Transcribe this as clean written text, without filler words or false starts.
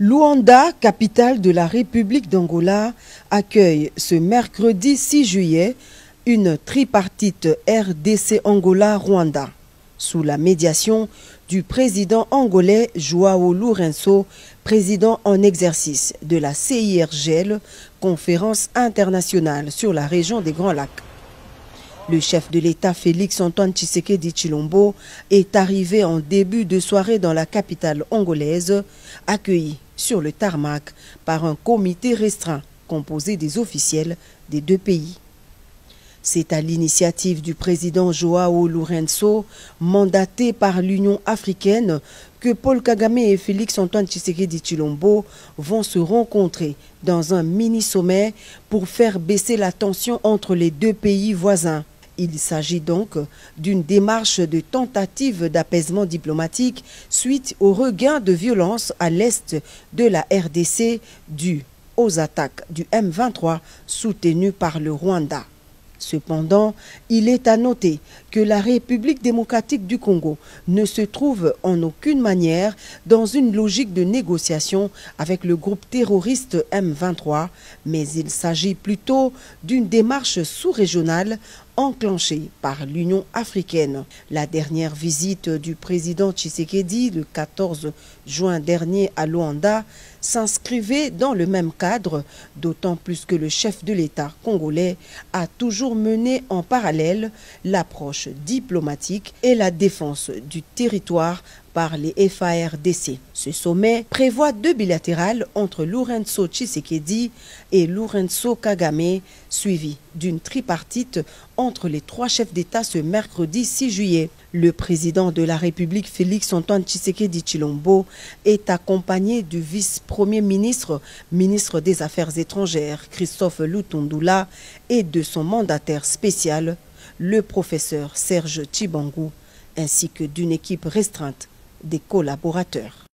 Luanda, capitale de la République d'Angola, accueille ce mercredi 6 juillet une tripartite RDC-Angola-Rwanda, sous la médiation du président angolais João Lourenço, président en exercice de la CIRGL, conférence internationale sur la région des Grands Lacs. Le chef de l'État Félix-Antoine Tshisekedi Tshilombo est arrivé en début de soirée dans la capitale angolaise, accueilli sur le tarmac par un comité restreint composé des officiels des deux pays. C'est à l'initiative du président João Lourenço, mandaté par l'Union africaine, que Paul Kagame et Félix-Antoine Tshisekedi Tshilombo vont se rencontrer dans un mini-sommet pour faire baisser la tension entre les deux pays voisins. Il s'agit donc d'une démarche de tentative d'apaisement diplomatique suite au regain de violence à l'est de la RDC dû aux attaques du M23 soutenues par le Rwanda. Cependant, il est à noter que la République démocratique du Congo ne se trouve en aucune manière dans une logique de négociation avec le groupe terroriste M23, mais il s'agit plutôt d'une démarche sous-régionale enclenchée par l'Union africaine. La dernière visite du président Tshisekedi le 14 juin dernier à Luanda s'inscrivait dans le même cadre, d'autant plus que le chef de l'État congolais a toujours mené en parallèle l'approche diplomatique et la défense du territoire par les FARDC. Ce sommet prévoit deux bilatérales entre Lourenço Tshisekedi et Lourenço Kagame, suivi d'une tripartite entre les trois chefs d'État ce mercredi 6 juillet. Le président de la République Félix-Antoine Tshisekedi Tshilombo est accompagné du vice-premier ministre, ministre des Affaires étrangères, Christophe Lutundula, et de son mandataire spécial, le professeur Serge Tshibangu, ainsi que d'une équipe restreinte des collaborateurs.